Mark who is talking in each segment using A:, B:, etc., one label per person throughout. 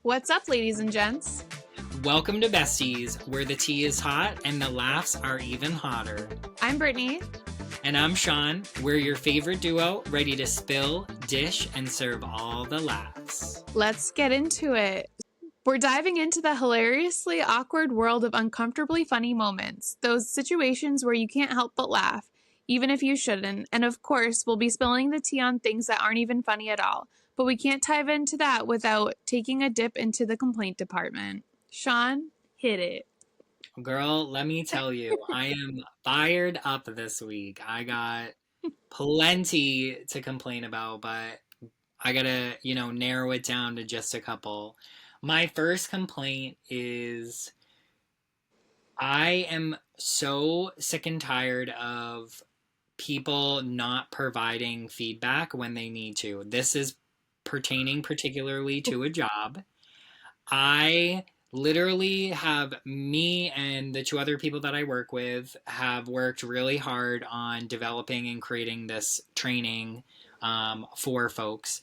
A: What's up, ladies and gents?
B: Welcome to Besties, where the tea is hot and the laughs are even hotter.
A: I'm Brittany.
B: And I'm Sean. We're your favorite duo, ready to spill, dish, and serve all the laughs.
A: Let's get into it. We're diving into the hilariously awkward world of uncomfortably funny moments, those situations where you can't help but laugh, even if you shouldn't. And of course, we'll be spilling the tea on things that aren't even funny at all. But we can't dive into that without taking a dip into the complaint department. Sean, hit it.
B: Girl, let me tell you, I am fired up this week. I got plenty to complain about, but I gotta, narrow it down to just a couple. My first complaint is I am so sick and tired of people not providing feedback when they need to. This is pertaining particularly to a job. I literally have me and the two other people that I work with have worked really hard on developing and creating this training for folks.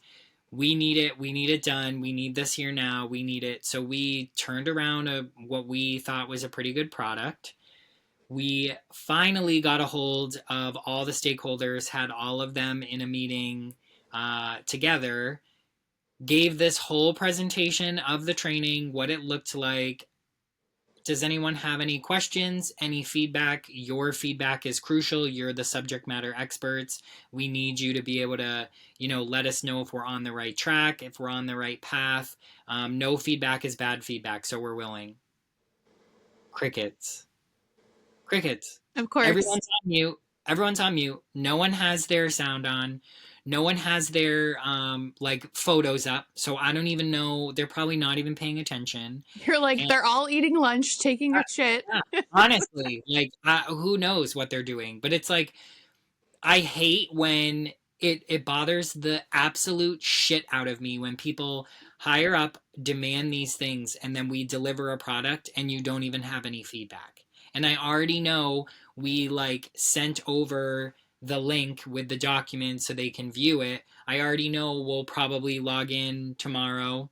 B: We need it. We need it done. We need this here now. We need it. So we turned around what we thought was a pretty good product. We finally got a hold of all the stakeholders, had all of them in a meeting together, gave this whole presentation of the training, what it looked like. Does anyone have any questions, any feedback? Your feedback is crucial. You're the subject matter experts. We need you to be able to, let us know if we're on the right track, if we're on the right path. No feedback is bad feedback, so we're willing. Crickets.
A: Of course.
B: Everyone's on mute. No one has their sound on. No one has their photos up, so I don't even know. They're probably not even paying attention.
A: You're like, and they're all eating lunch, taking a shit.
B: Yeah, honestly, who knows what they're doing? But it's like, I hate when it bothers the absolute shit out of me when people higher up demand these things and then we deliver a product and you don't even have any feedback. And I already know we sent over the link with the document so they can view it. I already know we'll probably log in tomorrow,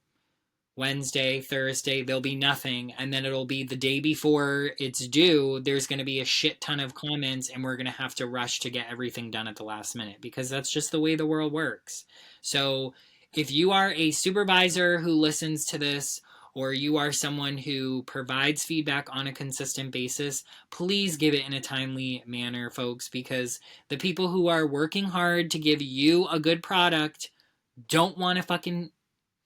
B: Wednesday, Thursday, there'll be nothing. And then it'll be the day before it's due. There's going to be a shit ton of comments and we're going to have to rush to get everything done at the last minute because that's just the way the world works. So if you are a supervisor who listens to this, or you are someone who provides feedback on a consistent basis, please give it in a timely manner, folks, because the people who are working hard to give you a good product don't want to fucking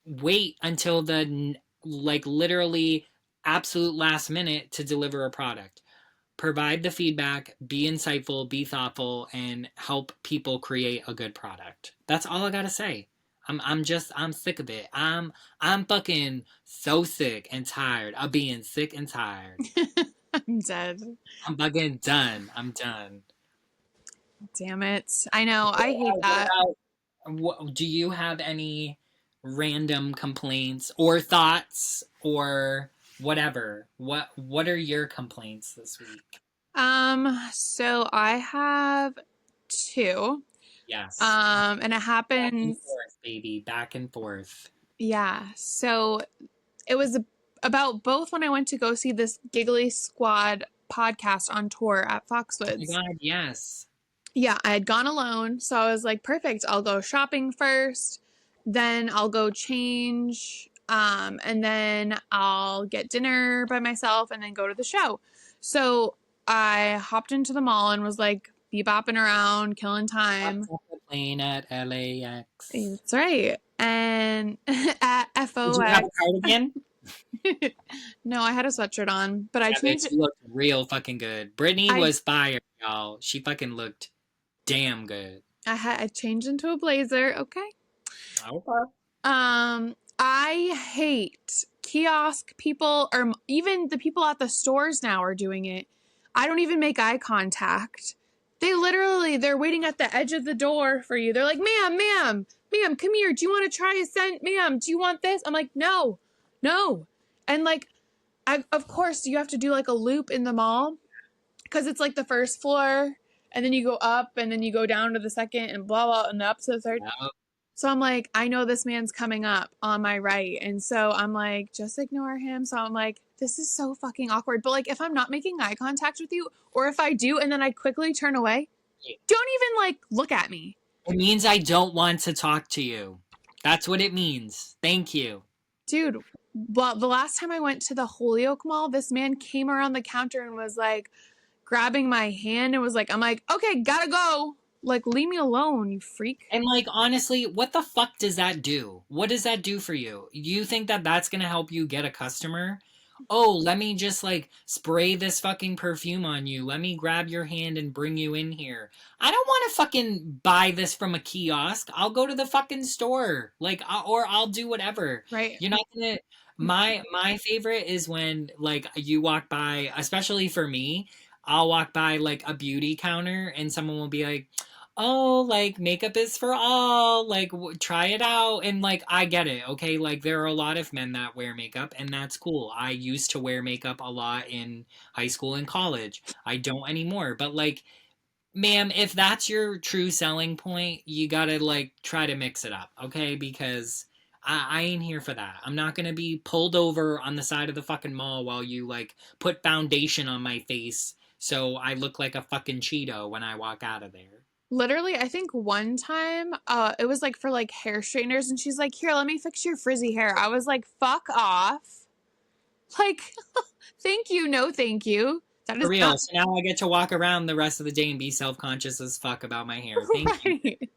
B: wait until the literally absolute last minute to deliver a product. Provide the feedback, be insightful, be thoughtful, and help people create a good product. That's all I gotta say. I'm sick of it. I'm fucking so sick and tired of being sick and tired.
A: I'm dead.
B: I'm fucking done. I'm done.
A: Damn it. I know. I hate that.
B: Do you have any random complaints or thoughts or whatever? What are your complaints this week?
A: So I have two.
B: Yes.
A: And it happened.
B: Back and forth, baby. Back and forth.
A: Yeah. So it was about both when I went to go see this Giggly Squad podcast on tour at Foxwoods.
B: Oh my God, yes.
A: Yeah, I had gone alone. So I was like, perfect. I'll go shopping first. Then I'll go change. And then I'll get dinner by myself and then go to the show. So I hopped into the mall and was like, bebopping around, killing time.
B: Plane at LAX.
A: That's right. And at FOX.
B: Did you have a cardigan?
A: No, I had a sweatshirt on, but I changed it.
B: She looked real fucking good. Brittany was fired, y'all. She fucking looked damn good.
A: I changed into a blazer. Okay.
B: Okay.
A: I hate kiosk people, or even the people at the stores now are doing it. I don't even make eye contact. They're waiting at the edge of the door for you. They're like, ma'am, come here. Do you want to try a scent? Ma'am, do you want this? I'm like, no. And of course you have to do a loop in the mall because it's the first floor and then you go up and then you go down to the second and blah, blah, and up to the third.
B: Yep.
A: So I'm like, I know this man's coming up on my right. And so I'm like, just ignore him. So I'm like, this is so fucking awkward. But like, if I'm not making eye contact with you, or if I do and then I quickly turn away, don't even like look at me.
B: It means I don't want to talk to you. That's what it means. Thank you.
A: Dude, well, the last time I went to the Holyoke Mall, this man came around the counter and was like grabbing my hand and was like, I'm like, okay, gotta go. Like, leave me alone, you freak.
B: And like honestly, what the fuck does that do? What does that do for you? You think that that's going to help you get a customer? Oh, let me just like spray this fucking perfume on you. Let me grab your hand and bring you in here. I don't want to fucking buy this from a kiosk. I'll go to the fucking store. Like or I'll do whatever.
A: Right.
B: You're not going to my favorite is when like you walk by, especially for me, I'll walk by like a beauty counter and someone will be like, oh, like makeup is for all, like try it out. And like I get it, okay? Like there are a lot of men that wear makeup and that's cool. I used to wear makeup a lot in high school and college. I don't anymore. But like, ma'am, if that's your true selling point, you gotta like try to mix it up, okay? Because I ain't here for that. I'm not gonna be pulled over on the side of the fucking mall while you like put foundation on my face so I look like a fucking Cheeto when I walk out of there.
A: Literally, I think one time, it was like for like hair straighteners, and she's like, "Here, let me fix your frizzy hair." I was like, "Fuck off!" Like, thank you, no, thank you. That
B: For
A: is
B: real.
A: not
B: So now I get to walk around the rest of the day and be self-conscious as fuck about my hair. Thank you.
A: right.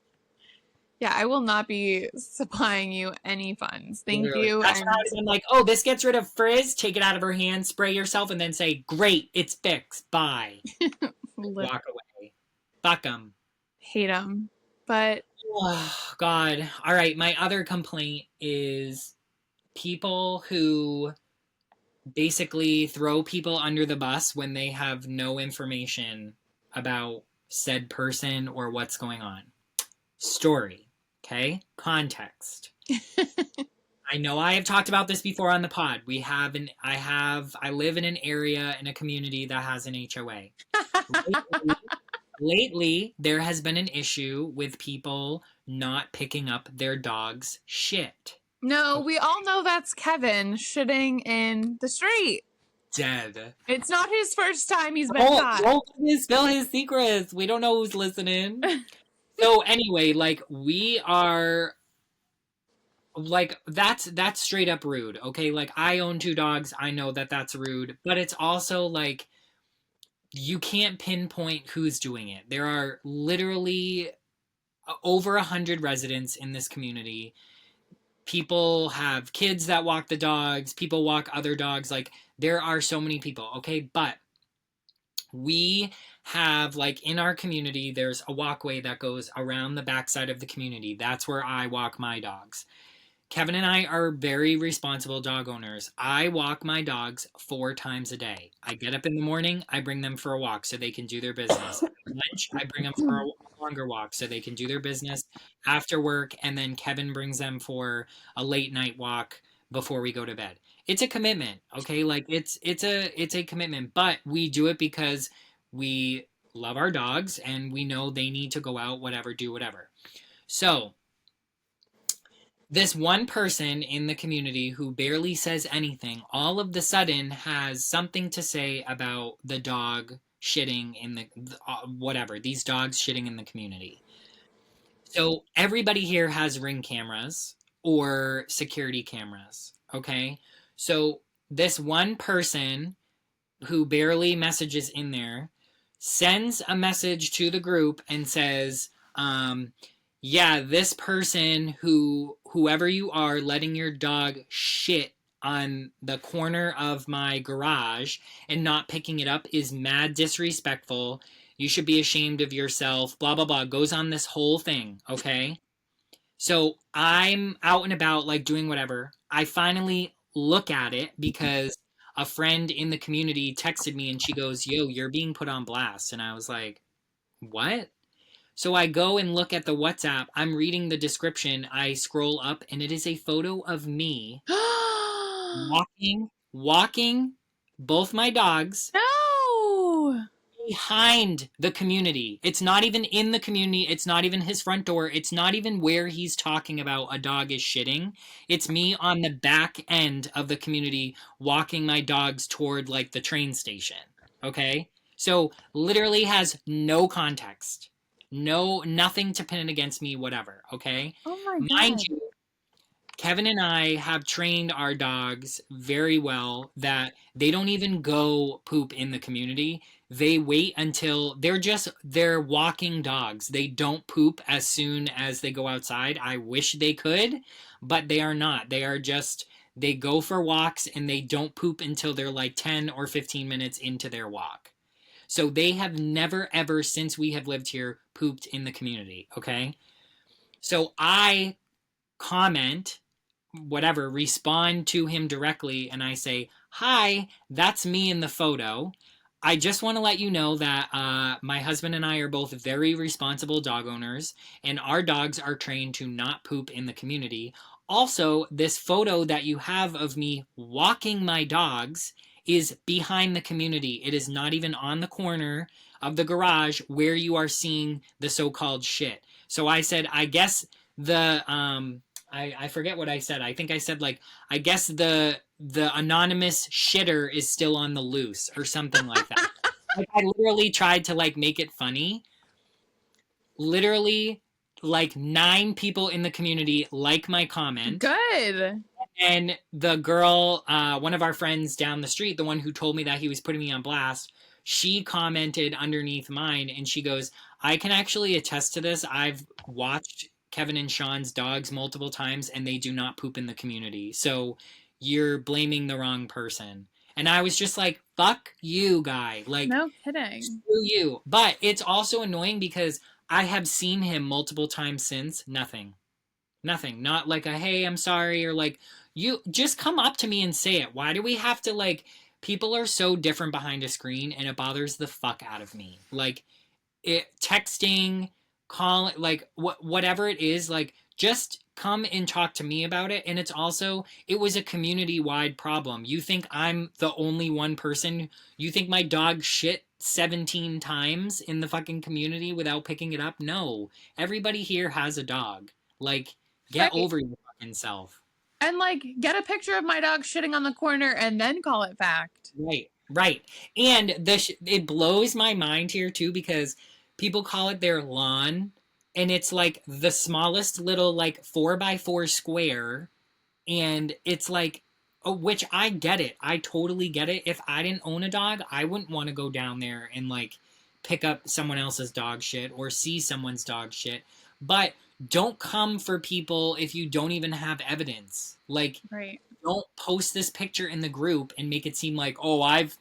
A: Yeah, I will not be supplying you any funds. Thank
B: Literally.
A: you.
B: That's what I
A: And
B: would have been like, oh, this gets rid of frizz. Take it out of her hand, spray yourself, and then say, great, it's fixed. Bye. Walk away. Fuck them.
A: hate them. But
B: Oh, God. All right. My other complaint is people who basically throw people under the bus when they have no information about said person or what's going on. Story. Okay? Context. I know I have talked about this before on the pod. I live in an area in a community that has an HOA. Lately, lately there has been an issue with people not picking up their dog's shit.
A: no,
B: Okay,
A: we all know that's Kevin shitting in the street.
B: dead.
A: It's not his first time he's been
B: Oh,
A: caught.
B: don't spill his secrets. We don't know who's listening. So anyway, like we are like that's straight up rude, okay? Like I own two dogs. I know that that's rude, but it's also like you can't pinpoint who's doing it. There are literally over 100 residents in this community. People have kids that walk the dogs, people walk other dogs. Like there are so many people, okay? But we have like in our community there's a walkway that goes around the backside of the community. That's where I walk my dogs. Kevin and I are very responsible dog owners. I walk my dogs 4 times a day. I get up in the morning, I bring them for a walk so they can do their business. At lunch, I bring them for a longer walk so they can do their business after work, and then Kevin brings them for a late night walk before we go to bed. It's a commitment, okay? Like it's a commitment, but we do it because we love our dogs and we know they need to go out, whatever, do whatever. So, this one person in the community who barely says anything all of the sudden has something to say about the dog shitting in the whatever, these dogs shitting in the community. So everybody here has ring cameras or security cameras, okay? So this one person who barely messages in there sends a message to the group and says, yeah, this person whoever you are letting your dog shit on the corner of my garage and not picking it up is mad disrespectful. You should be ashamed of yourself, blah, blah, blah. Goes on this whole thing, okay? So I'm out and about, like doing whatever. I finally look at it because a friend in the community texted me and she goes, yo, you're being put on blast. And I was like, what? So I go and look at the WhatsApp. I'm reading the description. I scroll up and it is a photo of me walking both my dogs
A: no.
B: behind the community. It's not even in the community. It's not even his front door. It's not even where he's talking about a dog is shitting. It's me on the back end of the community walking my dogs toward like the train station. Okay? So literally has no context. No, nothing to pin it against me, whatever. Okay?
A: Oh my
B: Mind
A: God.
B: you, Kevin and I have trained our dogs very well that they don't even go poop in the community. They wait until they're walking dogs. They don't poop as soon as they go outside. I wish they could, but they are not. They go for walks and they don't poop until they're like 10 or 15 minutes into their walk. So they have never ever since we have lived here pooped in the community, okay? So I comment whatever, respond to him directly and I say, "Hi, that's me in the photo. I just want to let you know that my husband and I are both very responsible dog owners, and our dogs are trained to not poop in the community. Also, this photo that you have of me walking my dogs is behind the community. It is not even on the corner of the garage where you are seeing the so-called shit." So I said, I guess the I forget what I said. I think I said like I guess the anonymous shitter is still on the loose or something like that. Like I literally tried to like make it funny. Literally like 9 people in the community like my comment.
A: Good.
B: And the girl, one of our friends down the street, the one who told me that he was putting me on blast, she commented underneath mine and she goes, "I can actually attest to this. I've watched Kevin and Sean's dogs multiple times and they do not poop in the community. So you're blaming the wrong person." And I was just like, fuck you, guy. Like,
A: No kidding.
B: screw you. But it's also annoying because I have seen him multiple times since. Nothing. Nothing. Not like a hey, I'm sorry, or like you just come up to me and say it. Why do we have to like people are so different behind a screen and it bothers the fuck out of me. Like it texting, calling, like whatever it is, like just come and talk to me about it. And it's also it was a community wide problem. You think I'm the only one person? You think my dog shit 17 times in the fucking community without picking it up? No. Everybody here has a dog. Like get
A: Right.
B: over your fucking self.
A: And like get a picture of my dog shitting on the corner and then call it fact.
B: Right, right. And it blows my mind here too because people call it their lawn and it's like the smallest little like 4x4 square and it's like oh, which I get it. I totally get it. If I didn't own a dog, I wouldn't want to go down there and like pick up someone else's dog shit or see someone's dog shit. But don't come for people if you don't even have evidence. Like
A: Right.
B: don't post this picture in the group and make it seem like, "Oh, I've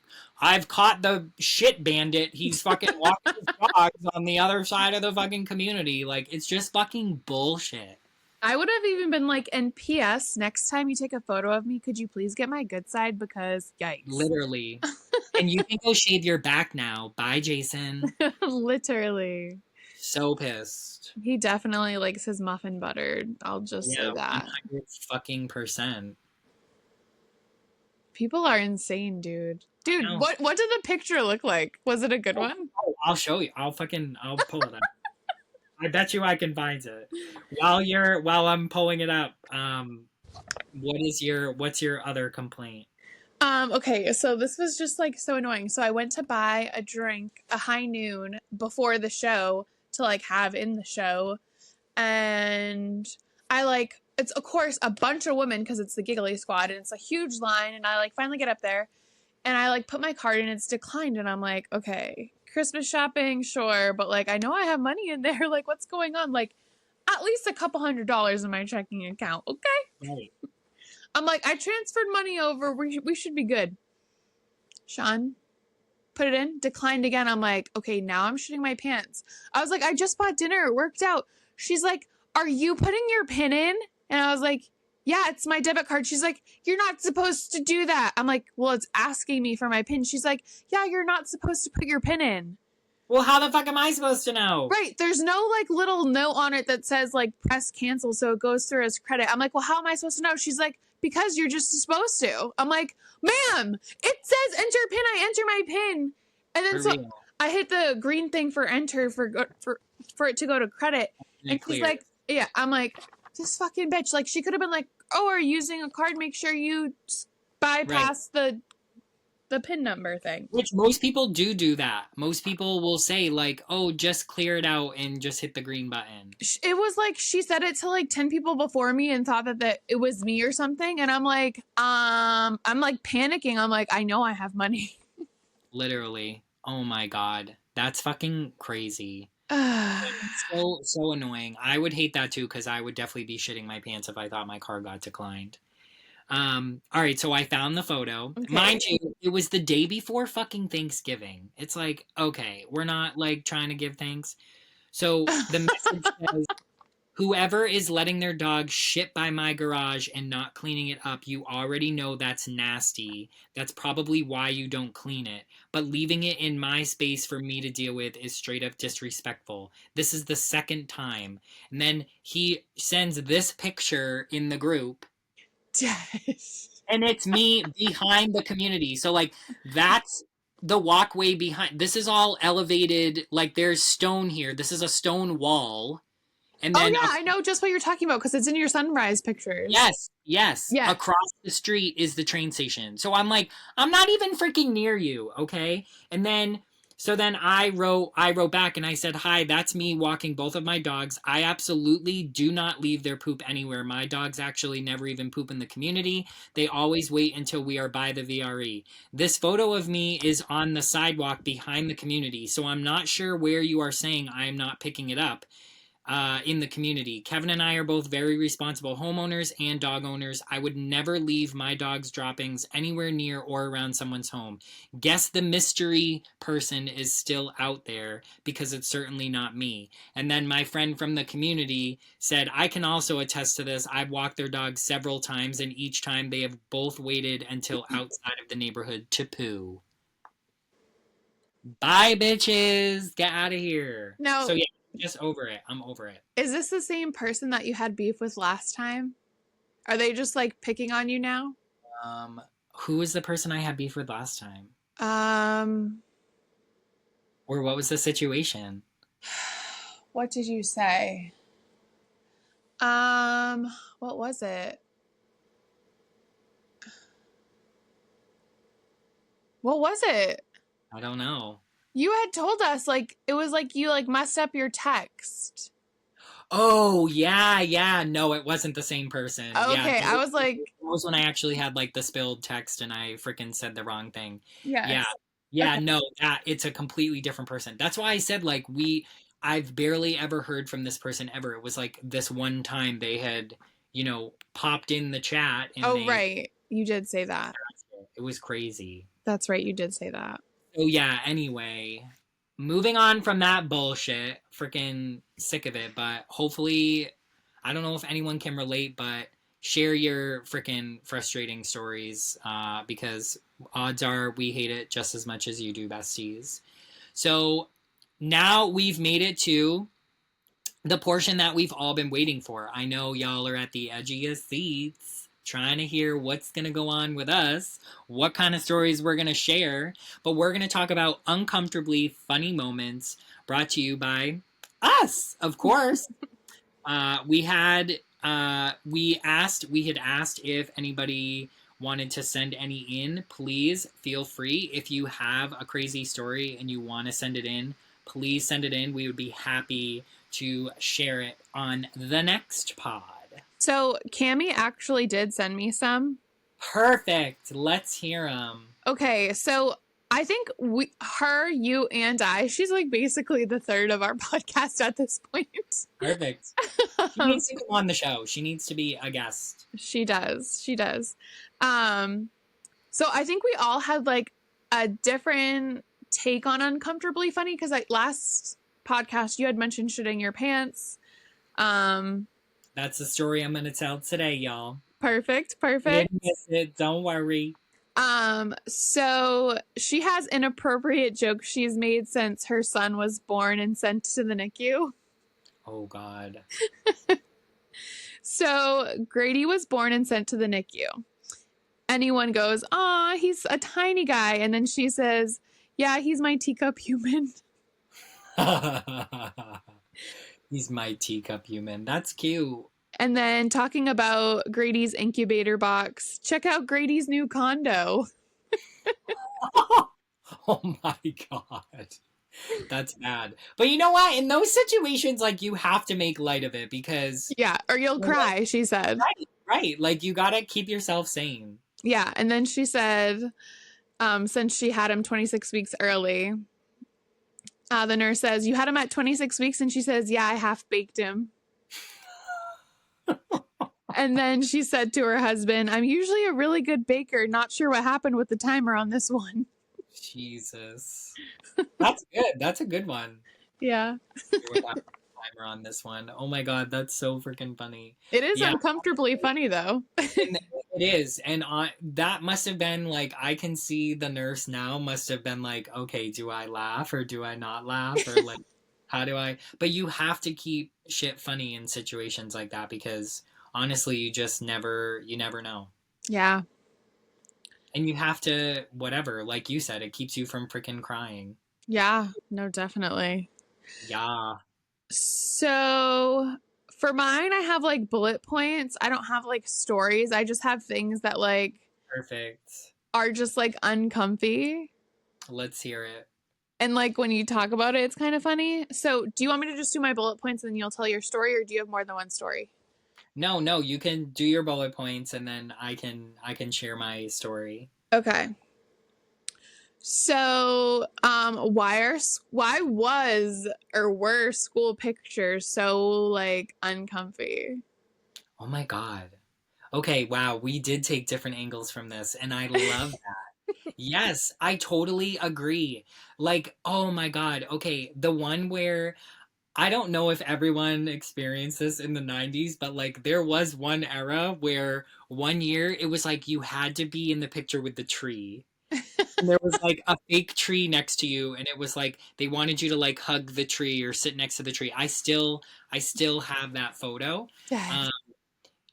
B: caught the shit bandit. He's fucking walking his dogs on the other side of the fucking community." Like it's just fucking bullshit.
A: I would have even been like, and P.S. next time you take a photo of me, could you please get my good side? Because yikes.
B: Literally. And you can go shave your back now. Bye, Jason.
A: Literally.
B: So pissed.
A: He definitely likes his muffin buttered. I'll just say
B: Yeah,
A: that.
B: 100%.
A: People are insane, dude. Dude,
B: know.
A: what did the picture look like? Was it a good one?
B: Oh, I'll show you. I'll pull it up. I bet you I can find it. While I'm pulling it up, what's your other complaint?
A: Okay, so this was just like so annoying. So I went to buy a drink, a high noon before the show to like have in the show. And I like it's of course a bunch of women because it's the Giggly Squad and it's a huge line and I like finally get up there and I like put my card in, it's declined and I'm like, okay, Christmas shopping, sure, but like I know I have money in there, like what's going on? Like at least a couple $100 in my checking account, okay?
B: Right.
A: I'm like, I transferred money over, we should be good. Sean, put it in, declined again. I'm like, okay, now I'm shitting my pants. I was like, I just bought dinner, it worked out. She's like, are you putting your PIN in? And I was like, yeah, it's my debit card. She's like, you're not supposed to do that. I'm like, well, it's asking me for my PIN. She's like, yeah, you're not supposed to put your PIN in.
B: Well, how the fuck am I supposed to know?
A: Right. There's no like little note on it that says like press cancel so it goes through as credit. I'm like, well, how am I supposed to know? She's like, because you're just supposed to. I'm like, ma'am, it says enter PIN. I enter my PIN. And then
B: For
A: so
B: real.
A: I hit the green thing for enter for it to go to credit.
B: And
A: And
B: it
A: she's
B: cleared.
A: like, yeah, I'm like, this fucking bitch. Like, she could have been like, oh, are you using a card? Make sure you
B: Right.
A: bypass the PIN number thing.
B: Which most people do that. Most people will say like, "Oh, just clear it out and just hit the green button."
A: It was like she said it to like 10 people before me and thought that it was me or something. And I'm like panicking. I'm like, I know I have money.
B: Literally. Oh my god. That's fucking crazy. It's so annoying. I would hate that too because I would definitely be shitting my pants if I thought my card got declined. All right, so I found the photo.
A: Okay.
B: Mind you, it was the day before fucking Thanksgiving. It's like, okay, we're not like trying to give thanks. So the message says, whoever is letting their dog shit by my garage and not cleaning it up, you already know that's nasty. That's probably why you don't clean it. But leaving it in my space for me to deal with is straight up disrespectful. This is the second time. And then he sends this picture in the group
A: Yes.
B: and it's me behind the community. So like that's the walkway behind. This is all elevated. Like there's stone here. This is a stone wall, and
A: Oh
B: then
A: yeah, I know just what you're talking about because it's in your sunrise pictures.
B: yes,
A: Yes.
B: across the street is the train station. So I'm like, I'm not even freaking near you, okay? And then so then I wrote back and I said, "Hi, that's me walking both of my dogs. I absolutely do not leave their poop anywhere. My dogs actually never even poop in the community. They always wait until we are by the VRE. This photo of me is on the sidewalk behind the community. So I'm not sure where you are saying I am not picking it up in the community. Kevin and I are both very responsible homeowners and dog owners. I would never leave my dog's droppings anywhere near or around someone's home. Guess the mystery person is still out there because it's certainly not me." And then my friend from the community said, "I can also attest to this. I've walked their dogs several times, and each time they have both waited until outside of the neighborhood to poo." Bye, bitches. Get out of here. So,
A: Now,
B: yeah, just over it. I'm over it.
A: is this the same person that you had beef with last time? Are they just like picking on you now?
B: Um, who was the person I had beef with last time?
A: Um,
B: Or what was the situation?
A: what did you say? Um, what was it? What was it?
B: I don't know.
A: You had told us like it was like you like messed up your text.
B: Oh, yeah. No, it wasn't the same person. Yeah,
A: Okay,
B: that
A: I was like,
B: was when I actually had like the spilled text and I freaking said the wrong thing. Yeah.
A: yes.
B: Yeah,
A: Okay.
B: no, that it's a completely different person. That's why I said like I've barely ever heard from this person ever. It was like this one time they had, popped in the chat and
A: Oh, right. You did say that.
B: it was crazy.
A: That's right. You did say that.
B: So yeah, anyway, moving on from that bullshit, freaking sick of it, but hopefully I don't know if anyone can relate, but share your freaking frustrating stories because odds are we hate it just as much as you do, besties. So now we've made it to the portion that we've all been waiting for. I know y'all are at the edge of your seats trying to hear what's going to go on with us, what kind of stories we're going to share, but we're going to talk about uncomfortably funny moments brought to you by us, of course. We had asked if anybody wanted to send any in. Please feel free. If you have a crazy story and you want to send it in, please send it in. We would be happy to share it on the next pod.
A: So Cami actually did send me some.
B: Perfect. Let's hear them.
A: Okay, so I think you, and I, she's like basically the third of our podcast at this point.
B: Perfect. She needs to come on the show. She needs to be a guest.
A: She does. She does. So I think we all had like a different take on uncomfortably funny because like last podcast you had mentioned shitting your pants.
B: That's the story I'm going to tell today, y'all.
A: Perfect.
B: You didn't miss it. Don't worry.
A: So she has inappropriate jokes she's made since her son was born and sent to the NICU.
B: Oh, God.
A: So Grady was born and sent to the NICU. Anyone goes, "Aw, he's a tiny guy." And then she says, Yeah, he's my teacup human.
B: He's my teacup human. That's cute.
A: And then talking about Grady's incubator box, check out Grady's new condo.
B: Oh my god. That's bad. But you know what? In those situations, like, you have to make light of it because,
A: Yeah, or you'll
B: well, like,
A: cry, she said.
B: right, right. Like, you gotta keep yourself sane.
A: Yeah, and then she said, since she had him 26 weeks early, the nurse says, "You had him at 26 weeks?" And she says, "Yeah, I half baked him." And then she said to her husband, "I'm usually a really good baker. Not sure what happened with the timer on this one."
B: Jesus. That's good. That's a good one.
A: Yeah.
B: With that timer on this one. Oh my god, that's so freaking funny.
A: It is
B: Yeah,
A: uncomfortably funny, though.
B: and it is. And that must have been like, I can see the nurse now must have been like, okay, do I laugh or do I not laugh? Or like, how do I? But you have to keep shit funny in situations like that because honestly, you never know.
A: Yeah.
B: And you have to, whatever, like you said, it keeps you from freaking crying.
A: Yeah. No, definitely.
B: Yeah,
A: So for mine, I have like bullet points. I don't have like stories. I just have things that like
B: perfect.
A: are just like uncomfy.
B: Let's hear it.
A: And like when you talk about it, it's kind of funny. So do you want me to just do my bullet points and then you'll tell your story, or do you have more than one story?
B: No, no, you can do your bullet points and then I can share my story.
A: Okay. So, why was or were school pictures so like uncomfy?
B: Oh my god. Okay, wow, we did take different angles from this and I love that. Yes, I totally agree. Like, oh my god. Okay, the one where I don't know if everyone experienced this in the 90s, but like there was one era where one year it was like you had to be in the picture with the tree. And there was like a fake tree next to you and it was like they wanted you to like hug the tree or sit next to the tree. I still have that photo.
A: Dead.
B: Um,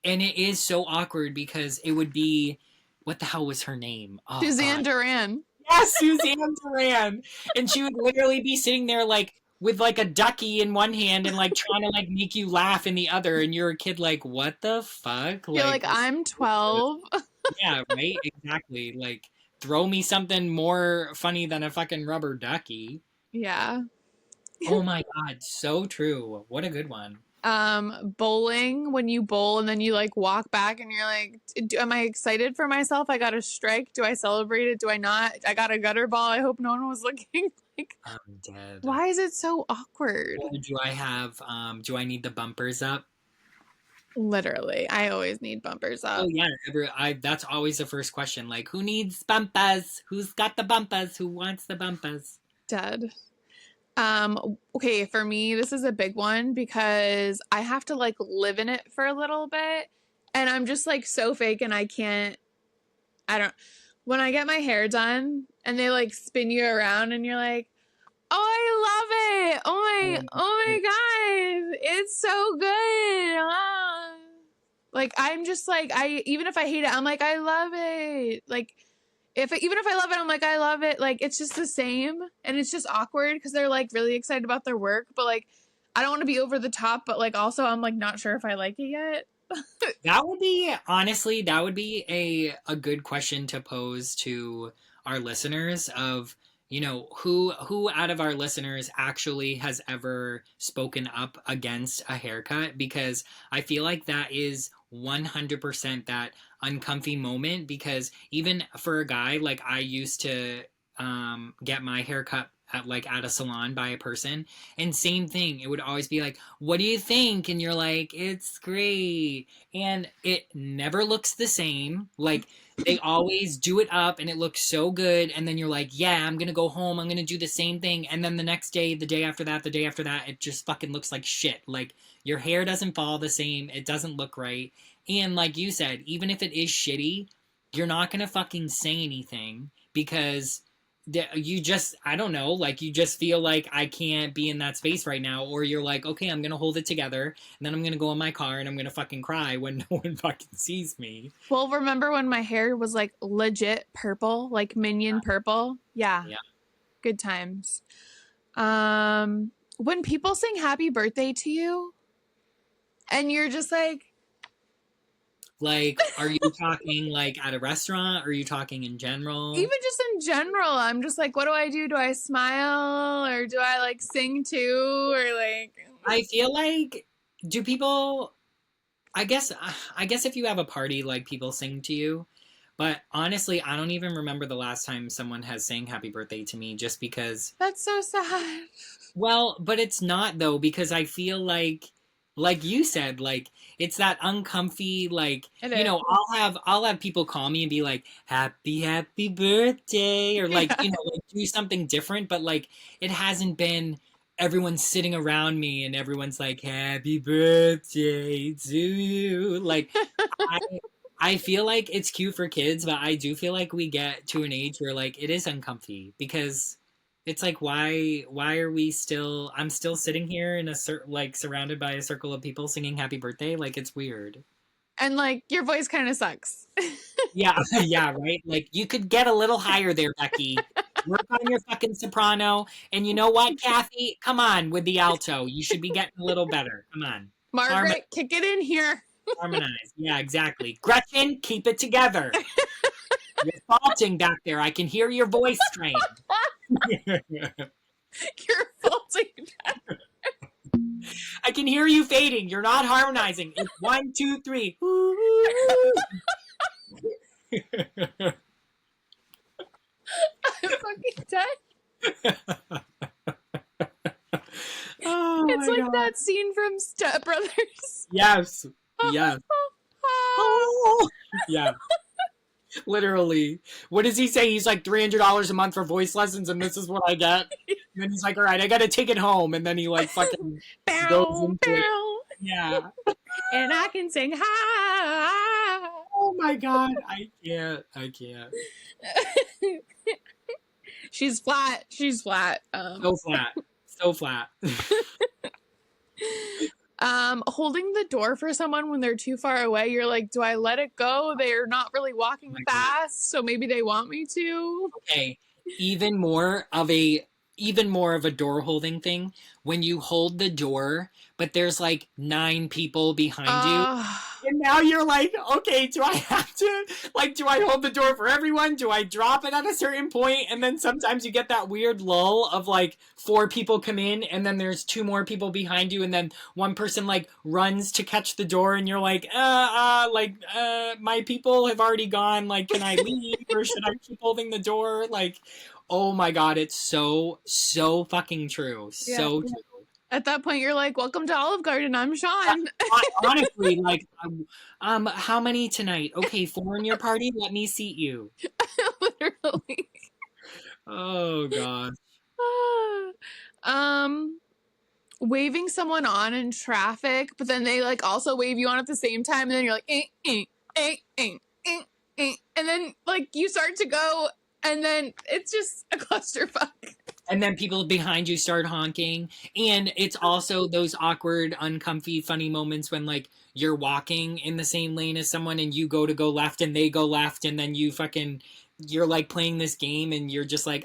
B: and it is so awkward because it would be, what the hell was her name? Oh
A: Suzanne
B: god.
A: Duran.
B: Yes, Suzanne Duran. And she would literally be sitting there like with like a ducky in one hand and like trying to like make you laugh in the other and you're a kid like, what the fuck?
A: You're
B: Like,
A: like, I'm 12.
B: yeah, right? Exactly. Like, throw me something more funny than a fucking rubber ducky.
A: Yeah.
B: Oh my god, so true. What a good one.
A: Bowling, when you bowl and then you like walk back and you're like, am I excited for myself? I got a strike. Do I celebrate it? Do I not? I got a gutter ball. I hope no one was looking. Like,
B: I'm dead.
A: why is it so awkward?
B: Or do I have do I need the bumpers up?
A: Literally, I always need bumpers
B: Oh
A: up.
B: yeah, that's always the first question. Like, who needs bumpers? Who's got the bumpers? Who wants the bumpers?
A: Dead. Okay, for me, this is a big one because I have to like live in it for a little bit. And I'm just like so fake and I don't, when I get my hair done and they like spin you around and you're like, oh, I love it. Oh my God. It's so good. Ah. Like, I'm just like, even if I hate it, I'm like, I love it. Like, even if I love it, I'm like, I love it. Like, it's just the same. And it's just awkward because they're like really excited about their work. But like, I don't want to be over the top. But like, also, I'm like, not sure if I like it yet.
B: That would be, honestly, that would be a good question to pose to our listeners of, you know, who out of our listeners actually has ever spoken up against a haircut, because I feel like that is 100% that uncomfy moment, because even for a guy, like, I used to get my haircut at a salon by a person, and same thing, it would always be like, what do you think? And you're like, it's great, and it never looks the same. Like, they always do it up and it looks so good, and then you're like, yeah, I'm gonna go home, I'm gonna do the same thing, and then the next day, the day after that, the day after that, it just fucking looks like shit. Like, your hair doesn't fall the same, it doesn't look right. And like you said, even if it is shitty, you're not gonna fucking say anything because you just, I don't know, like, you just feel like, I can't be in that space right now, or you're like, okay, I'm gonna hold it together and then I'm gonna go in my car and I'm gonna fucking cry when no one fucking sees me.
A: Well, remember when my hair was like legit purple, like minion purple? Yeah.
B: Yeah,
A: Good times. When people sing happy birthday to you and you're just like,
B: Like, are you talking like at a restaurant? Or are you talking in general?
A: even just in general, I'm just like, what do I do? Do I smile or do I like sing too? Or like,
B: I feel like, do people, I guess if you have a party, like people sing to you. But honestly, I don't even remember the last time someone has sang happy birthday to me just because,
A: that's so sad.
B: well, but it's not though, because I feel like you said, like it's that uncomfy, like,
A: It is.
B: I'll have people call me and be like, happy birthday, or like,
A: Yeah.
B: like do something different, but like it hasn't been everyone's sitting around me and everyone's like, happy birthday to you. Like I I feel like it's cute for kids, but I do feel like we get to an age where like it is uncomfy because it's like why are we still I'm still sitting here in like surrounded by a circle of people singing happy birthday, like it's weird.
A: And like, your voice kind of sucks.
B: Yeah, yeah, right? Like you could get a little higher there, Becky. Work on your fucking soprano. And you know what, Kathy? Come on with the alto. You should be getting a little better. Come on. Harmon
A: Margaret, kick it in here.
B: harmonize. Yeah, exactly. Gretchen, keep it together. You're faulting back there. I can hear your voice strain.
A: You're faulting.
B: I can hear you fading. You're not harmonizing. It's 1, 2, 3.
A: I'm fucking dead.
B: Oh
A: It's
B: my
A: like
B: God.
A: that scene from Step Brothers.
B: Yes. Yes. Oh. Yeah. Literally. What does he say? He's like $300 a month for voice lessons, and this is what I get. And then he's like, "All right, I got to take it home," and then he like fucking goes
A: Bow,
B: into it.
A: bow.
B: Yeah.
A: And I can sing high.
B: Oh my God. I can't. I can't.
A: She's flat. She's flat.
B: So flat. So flat.
A: Holding the door for someone when they're too far away, you're like, do I let it go? They're not really walking
B: Oh my God.
A: fast, so maybe they want me to.
B: Okay, even more of a door holding thing when you hold the door, but there's like 9 people behind you.
A: Uh,
B: And now you're like, okay, do I have to, like, do I hold the door for everyone? Do I drop it at a certain point? And then sometimes you get that weird lull of like 4 people come in and then there's 2 more people behind you. And then one person like runs to catch the door and you're like, my people have already gone. Like, can I leave or should I keep holding the door? Like, oh my God, it's so, so fucking true.
A: Yeah.
B: So true.
A: at that point, you're like, welcome to Olive Garden. I'm Sean.
B: Honestly, like, how many tonight? Okay, 4 in your party. Let me seat you.
A: Literally.
B: Oh God.
A: um, Waving someone on in traffic, but then they like also wave you on at the same time, and then you're like, and then like you start to go, and then it's just a clusterfuck.
B: And then people behind you start honking, and it's also those awkward, uncomfy, funny moments when like you're walking in the same lane as someone, and you go left, and they go left, and then you're like playing this game and you're just like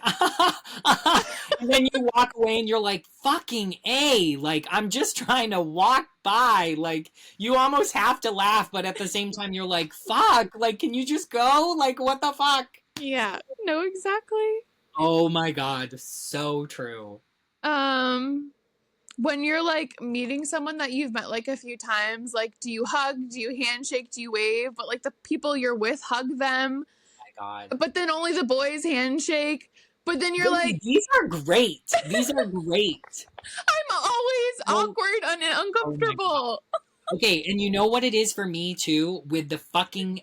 B: and then you walk away and you're like fucking A, like I'm just trying to walk by, like you almost have to laugh but at the same time you're like fuck, like can you just go, like what the fuck.
A: Yeah, no, exactly.
B: Oh my God, so true.
A: When you're like meeting someone that you've met like a few times, like do you hug, do you handshake, do you wave, but like the people you're with hug them,
B: God,
A: but then only the boys handshake, but then you're like,
B: these are great, these are great.
A: I'm always awkward and uncomfortable.
B: Okay, and you know what it is for me too with the fucking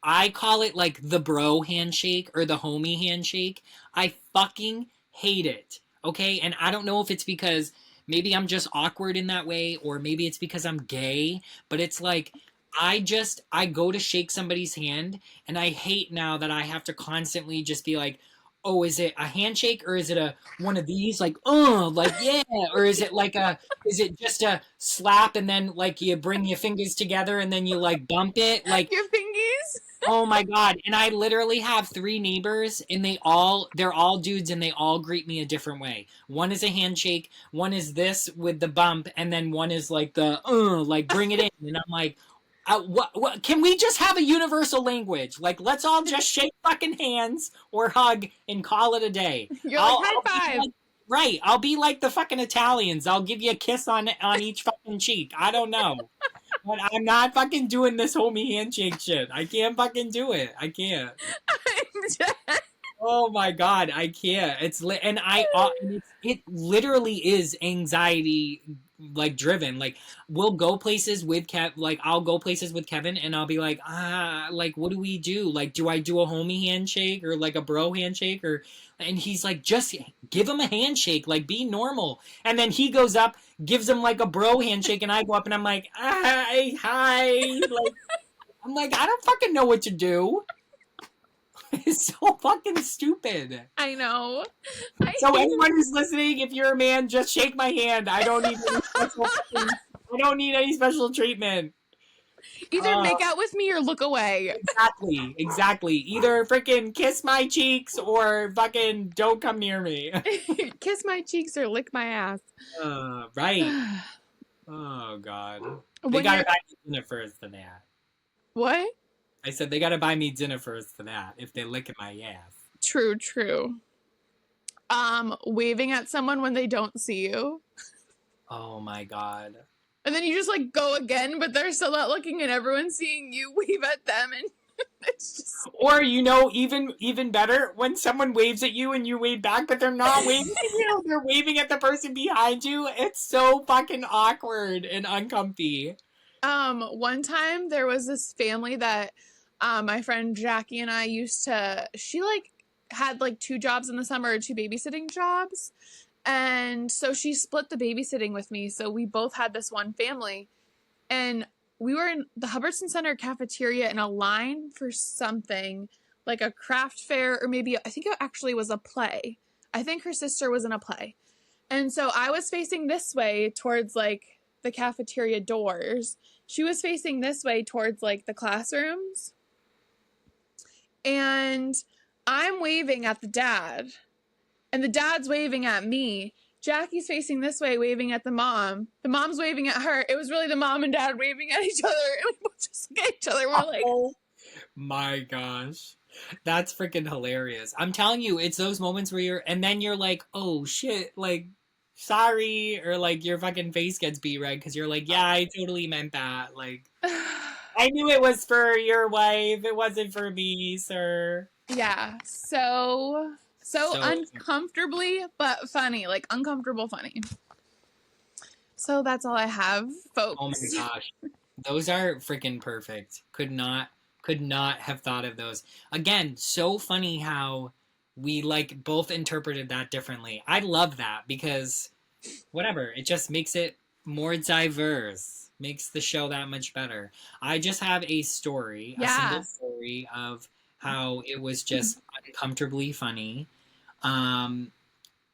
B: I call it like the bro handshake or the homie handshake. I fucking hate it. Okay, and I don't know if it's because maybe I'm just awkward in that way or maybe it's because I'm gay, but it's like I go to shake somebody's hand and I hate now that I have to constantly just be like, oh, is it a handshake or is it a one of these, like, oh, like, yeah, or is it just a slap and then like you bring your fingers together and then you like bump it, like
A: Your fingies.
B: Oh my God. And I literally have three neighbors and they're all dudes and they all greet me a different way. One is a handshake, one is this with the bump, and then one is like like bring it in. And I'm like, what, can we just have a universal language? Like, let's all just shake fucking hands or hug and call it a day.
A: You're like, high
B: I'll be
A: five.
B: like, right. I'll be like the fucking Italians. I'll give you a kiss on each fucking cheek. I don't know. But I'm not fucking doing this homie handshake shit. I can't fucking do it. I can't.
A: I'm dead.
B: Oh my God, I can't. It literally is anxiety like driven. Like we'll go places with I'll go places with Kevin and I'll be like, like what do we do? Like do I do a homie handshake or like a bro handshake or and he's like, just give him a handshake, like be normal. And then he goes up, gives him like a bro handshake, and I go up and I'm like, hi. Like I'm like, I don't fucking know what to do. It's so fucking stupid.
A: I know.
B: So anyone who's listening, if you're a man, just shake my hand. I don't need any special treatment.
A: Either make out with me or look away.
B: Exactly. Either freaking kiss my cheeks or fucking don't come near me.
A: Kiss my cheeks or lick my ass.
B: Right. Oh God. They
A: When
B: gotta
A: you're-
B: buy me dinner first for that.
A: What?
B: I said they gotta buy me dinner first for that if they lick at my ass.
A: True, true. Waving at someone when they don't see you.
B: Oh my God.
A: And then you just like go again, but they're still not looking and everyone's seeing you wave at them and it's just
B: Or even better, when someone waves at you and you wave back, but they're not waving at you, they're waving at the person behind you. It's so fucking awkward and uncomfy.
A: one time there was this family that my friend Jackie and I used to she like had like 2 jobs in the summer, 2 babysitting jobs. And so she split the babysitting with me. So we both had this one family. And we were in the Hubbardson Center cafeteria in a line for something like a craft fair, or maybe I think it actually was a play. I think her sister was in a play. And so I was facing this way towards like the cafeteria doors. She was facing this way towards like the classrooms. And I'm waving at the dad. And the dad's waving at me. Jackie's facing this way, waving at the mom. The mom's waving at her. It was really the mom and dad waving at each other. And we both just look at each other. We're like,
B: oh my gosh. That's freaking hilarious. I'm telling you, it's those moments where you're like, oh shit, like, sorry. Or like your fucking face gets beat red because you're like, yeah, I totally meant that. Like, I knew it was for your wife. It wasn't for me, sir.
A: yeah. So uncomfortably, but funny. Like uncomfortable funny. So that's all I have, folks.
B: Oh my gosh. Those are freaking perfect. Could not have thought of those. Again, so funny how we like both interpreted that differently. I love that because whatever, it just makes it more diverse. Makes the show that much better. I just have a story, a single story of how it was just uncomfortably funny.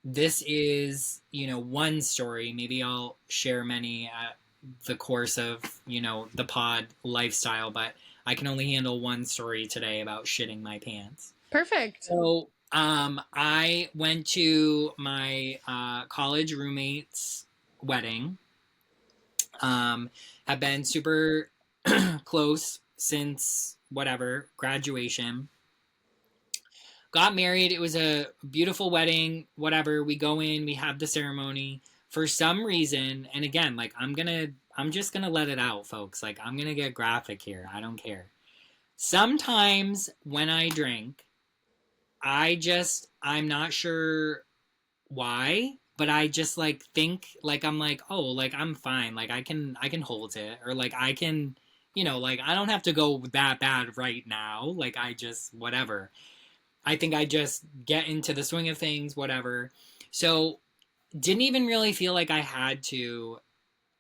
B: This is, one story. Maybe I'll share many at the course of, the pod lifestyle, but I can only handle one story today about shitting my pants.
A: Perfect.
B: So, I went to my college roommate's wedding. Have been super close since graduation. Got married. It was a beautiful wedding. Whatever. We go in. We have the ceremony. For some reason, and again, like I'm just gonna let it out, folks. Like I'm gonna get graphic here. I don't care. Sometimes when I drink, I'm not sure why, but I just like think like I'm like, oh, like I'm fine. Like I can hold it, or like I can, like I don't have to go that bad right now. Like I just whatever. I think I just get into the swing of things, whatever. So didn't even really feel like I had to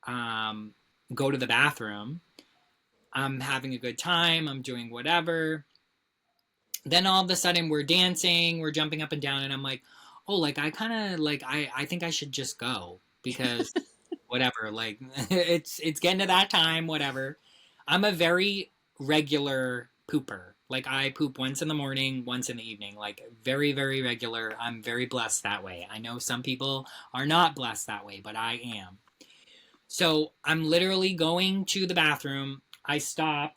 B: go to the bathroom. I'm having a good time. I'm doing whatever. Then all of a sudden we're dancing, we're jumping up and down, and I'm like, oh, like I kind of like I think I should just go because whatever. Like it's getting to that time, whatever. I'm a very regular pooper. Like I poop once in the morning, once in the evening, like very, very regular. I'm very blessed that way. I know some people are not blessed that way, but I am. So I'm literally going to the bathroom. I stop.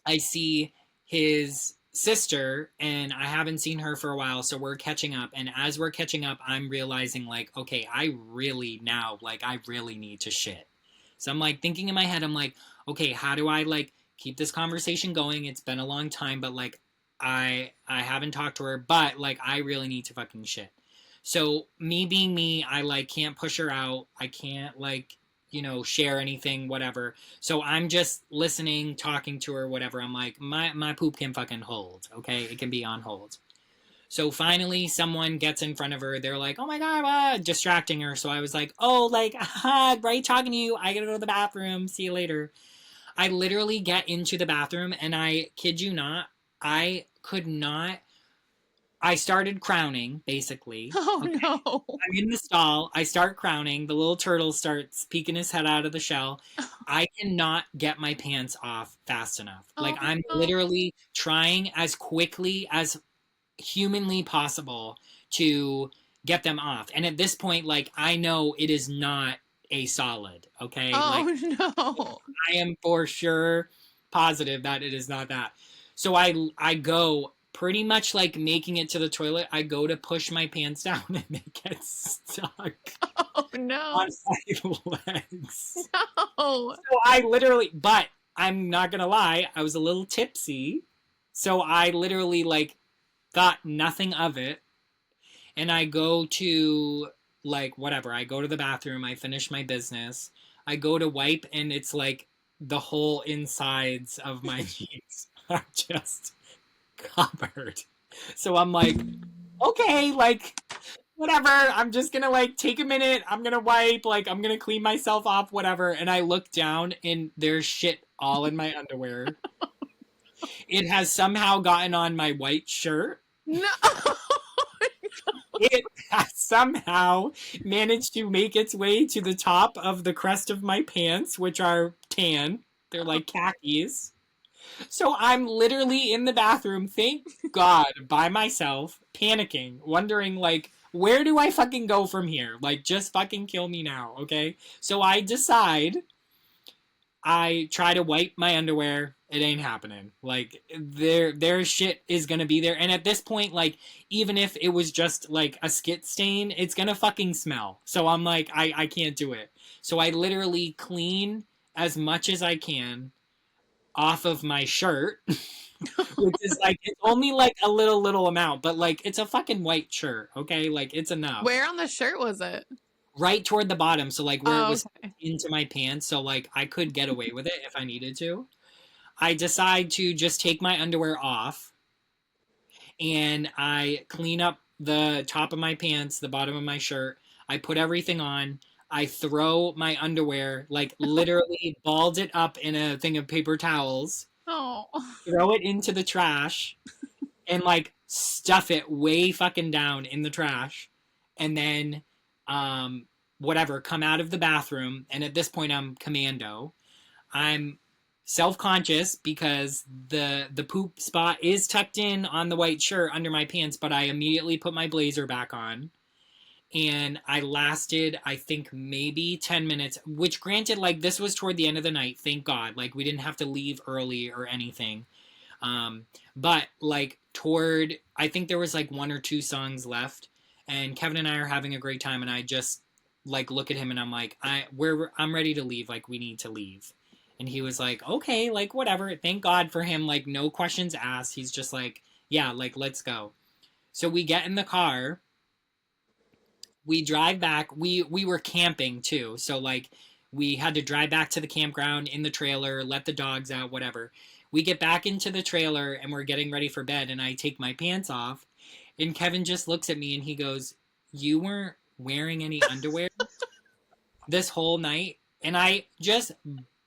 B: I see his sister, and I haven't seen her for a while, so we're catching up. And as we're catching up, I'm realizing, like, okay, I really now, like, I really need to shit. So I'm like thinking in my head, I'm like, okay, how do I like keep this conversation going? It's been a long time, but like, I haven't talked to her, but like, I really need to fucking shit. So me being me, I like can't push her out. I can't like, share anything, whatever. So I'm just listening, talking to her, whatever. I'm like, my poop can fucking hold, okay? It can be on hold. So finally, someone gets in front of her. They're like, "Oh my god!" Distracting her. So I was like, "Oh, like, right, talking to you. I gotta go to the bathroom. See you later." I literally get into the bathroom, and I kid you not, I could not. I started crowning, basically.
A: Oh
B: Okay,
A: no.
B: I'm in the stall. I start crowning. The little turtle starts peeking his head out of the shell. I cannot get my pants off fast enough. Like
A: Oh
B: I'm
A: no.
B: literally trying as quickly as humanly possible to get them off. And at this point, like I know it is not a solid. Okay, like
A: Oh no.
B: I am for sure positive that it is not that. So I go pretty much like making it to the toilet. I go to push my pants down and they get stuck
A: Oh
B: on
A: no.
B: my legs.
A: No.
B: So I literally, but I'm not gonna lie, I was a little tipsy. So I literally like got nothing of it. And I go to like whatever. I go to the bathroom, I finish my business. I go to wipe and it's like the whole insides of my jeans are just covered. So I'm like, okay, like whatever. I'm just gonna like take a minute. I'm gonna wipe. Like I'm gonna clean myself off. Whatever. And I look down and there's shit all in my underwear. It has somehow gotten on my white shirt.
A: No.
B: It has somehow managed to make its way to the top of the crest of my pants, which are tan. They're like khakis. So I'm literally in the bathroom, thank God, by myself, panicking, wondering, like, where do I fucking go from here? Like, just fucking kill me now, okay? So I decide I try to wipe my underwear. It ain't happening. Like their shit is gonna be there. And at this point, like, even if it was just like a skit stain, it's gonna fucking smell. So I'm like, I can't do it. So I literally clean as much as I can off of my shirt, which is like it's only like a little amount, but like it's a fucking white shirt, okay? Like it's enough.
A: Where on the shirt was it?
B: Right toward the bottom, so like where it
A: Oh,
B: was
A: okay.
B: into my pants, so like I could get away with it if I needed to. I decide to just take my underwear off and I clean up the top of my pants, the bottom of my shirt. I put everything on. I throw my underwear, like literally balled it up in a thing of paper towels,
A: Oh.
B: throw it into the trash, and like stuff it way fucking down in the trash. And then, whatever, come out of the bathroom. And at this point, I'm commando. I'm self-conscious because the poop spot is tucked in on the white shirt under my pants, but I immediately put my blazer back on. And I lasted, I think, maybe 10 minutes, which granted, like, this was toward the end of the night, thank God. Like, we didn't have to leave early or anything. Um, but, like, toward, I think there was, like, one or two songs left, and Kevin and I are having a great time, and I just, like, look at him and I'm like, I'm ready to leave. Like, we need to leave. And he was like, okay, like, whatever. Thank God for him. Like, no questions asked. He's just like, yeah, like, let's go. So we get in the car, we drive back. We were camping too, so like we had to drive back to the campground in the trailer, let the dogs out, whatever. We get back into the trailer and we're getting ready for bed, and I take my pants off, and Kevin just looks at me and he goes, "You weren't wearing any underwear this whole night?" And I just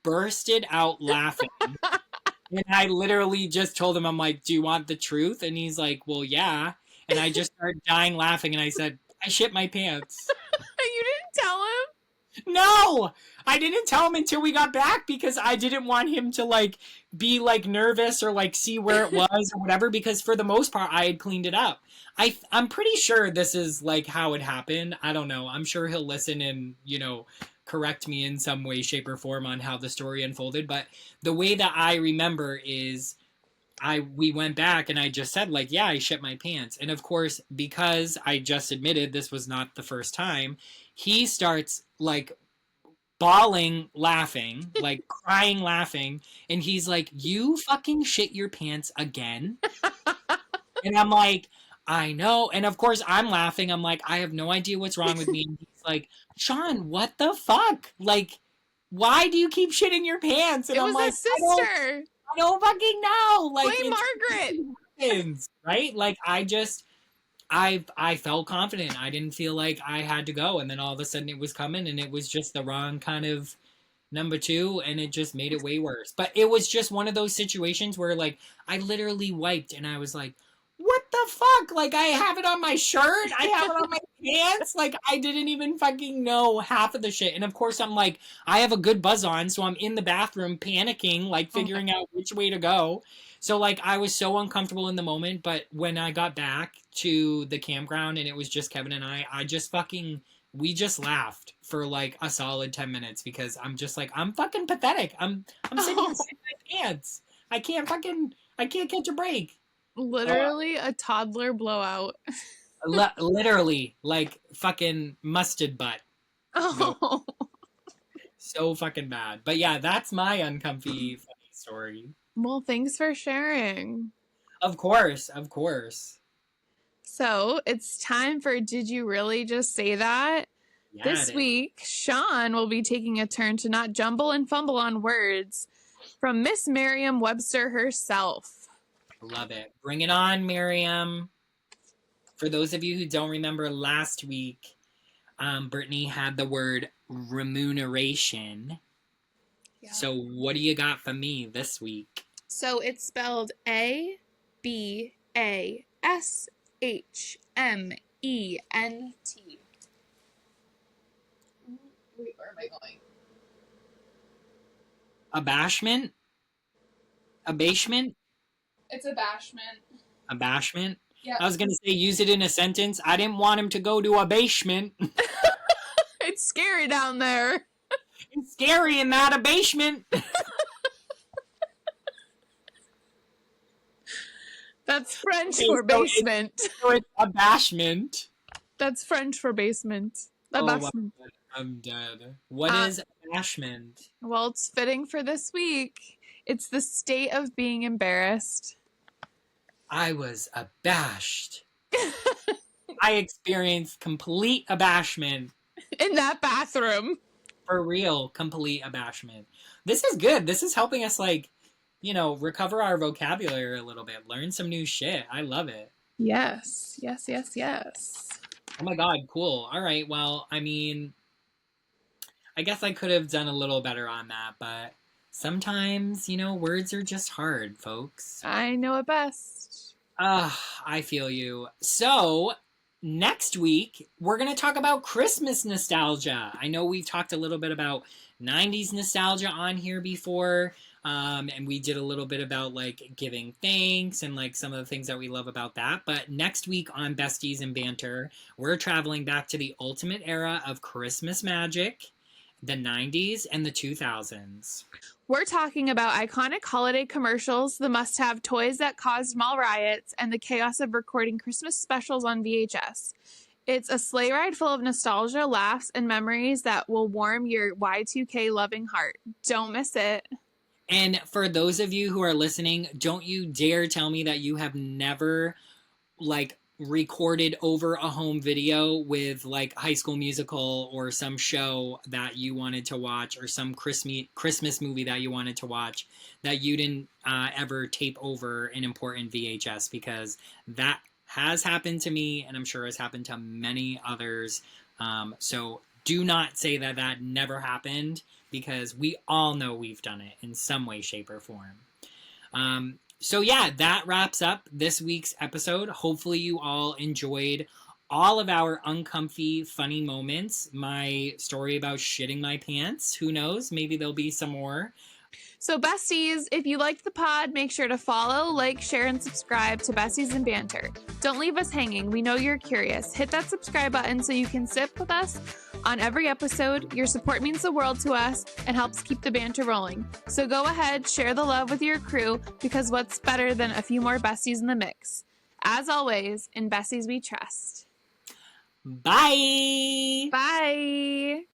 B: bursted out laughing. And I literally just told him, I'm like, "Do you want the truth?" And he's like, "Well, yeah." And I just started dying laughing and I said, "I shit my pants."
A: You didn't tell him?
B: No, I didn't tell him until we got back because I didn't want him to like be like nervous or like see where it was or whatever because for the most part I had cleaned it up. I'm pretty sure this is like how it happened. I don't know. I'm sure he'll listen and, correct me in some way shape or form on how the story unfolded, but the way that I remember is we went back and I just said like, yeah, I shit my pants. And of course, because I just admitted this was not the first time, he starts like bawling laughing, like crying laughing, and he's like, "You fucking shit your pants again?" And I'm like, "I know." And of course, I'm laughing. I'm like, "I have no idea what's wrong with me." And he's like, "Sean, what the fuck? Like, why do you keep shitting your pants?" And
A: It
B: I'm
A: was a
B: like,
A: sister.
B: I don't fucking know. Like,
A: Blame Margaret.
B: it happens, right? Like, I felt confident. I didn't feel like I had to go, and then all of a sudden it was coming, and it was just the wrong kind of number two, and it just made it way worse. But it was just one of those situations where like I literally wiped, and I was like, "What the fuck? Like I have it on my shirt, I have it on my pants. Like I didn't even fucking know half of the shit." And of course, I'm like, I have a good buzz on, so I'm in the bathroom panicking, like
A: Oh my.
B: figuring out which way to go. So like I was so uncomfortable in the moment, but when I got back to the campground and it was just Kevin and I just fucking we just laughed for like a solid 10 minutes because I'm just like I'm fucking pathetic. I'm sitting here
A: Oh,
B: sitting in my pants. I can't catch a break. Oh,
A: literally a toddler blowout.
B: literally like fucking mustard butt go
A: Oh,
B: so fucking bad. But yeah, that's my uncomfy funny story.
A: well, thanks for sharing.
B: Of course, of course.
A: So it's time for Did You Really Just Say That?
B: Yeah, it
A: This
B: is.
A: week, Sean will be taking a turn to not jumble and fumble on words from Miss Merriam Webster herself.
B: Love it. Bring it on, Miriam. For those of you who don't remember last week, Brittany had the word remuneration.
A: Yeah.
B: So what do you got for me this week?
A: So it's spelled Abashment. Wait, where am I going?
B: Abashment? Abashment?
A: It's abashment.
B: Abashment?
A: Yep.
B: I was going to say use it in a sentence. I didn't want him to go to a basement.
A: It's scary down there.
B: It's scary in that abashment.
A: That's French
B: Okay,
A: for basement.
B: so it's abashment.
A: That's French for basement.
B: Oh my
A: Abashment.
B: god, I'm dead. What
A: Uh,
B: is abashment?
A: well, it's fitting for this week. It's the state of being embarrassed.
B: I was abashed. I experienced complete abashment.
A: In that bathroom.
B: For real, complete abashment. This is good. This is helping us, like, recover our vocabulary a little bit, learn some new shit. I love it.
A: Yes, yes, yes, yes.
B: Oh my god, cool. All right, well, I mean, I guess I could have done a little better on that, but sometimes, words are just hard, folks.
A: I know it best.
B: I feel you. So, next week, we're going to talk about Christmas nostalgia. I know we've talked a little bit about 90s nostalgia on here before, and we did a little bit about like giving thanks and like some of the things that we love about that. But next week on Besties and Banter, we're traveling back to the ultimate era of Christmas magic, the 90s and the 2000s.
A: We're talking about iconic holiday commercials, the must have toys that caused mall riots, and the chaos of recording Christmas specials on VHS. It's a sleigh ride full of nostalgia, laughs, and memories that will warm your Y2K loving heart. Don't miss it.
B: And for those of you who are listening, don't you dare tell me that you have never like recorded over a home video with like High School Musical or some show that you wanted to watch or some Christmas movie that you wanted to watch that you didn't ever tape over an important VHS, because that has happened to me and I'm sure has happened to many others. So do not say that that never happened, because we all know we've done it in some way, shape, or form. So yeah, that wraps up this week's episode. Hopefully you all enjoyed all of our uncomfy, funny moments. My story about shitting my pants. Who knows? Maybe there'll be some more.
A: So, besties, if you liked the pod, make sure to follow, like, share, and subscribe to Besties and Banter. Don't leave us hanging. We know you're curious. Hit that subscribe button so you can sip with us on every episode. Your support means the world to us and helps keep the banter rolling. So go ahead, share the love with your crew, because what's better than a few more besties in the mix? As always, in Besties we trust.
B: Bye!
A: Bye!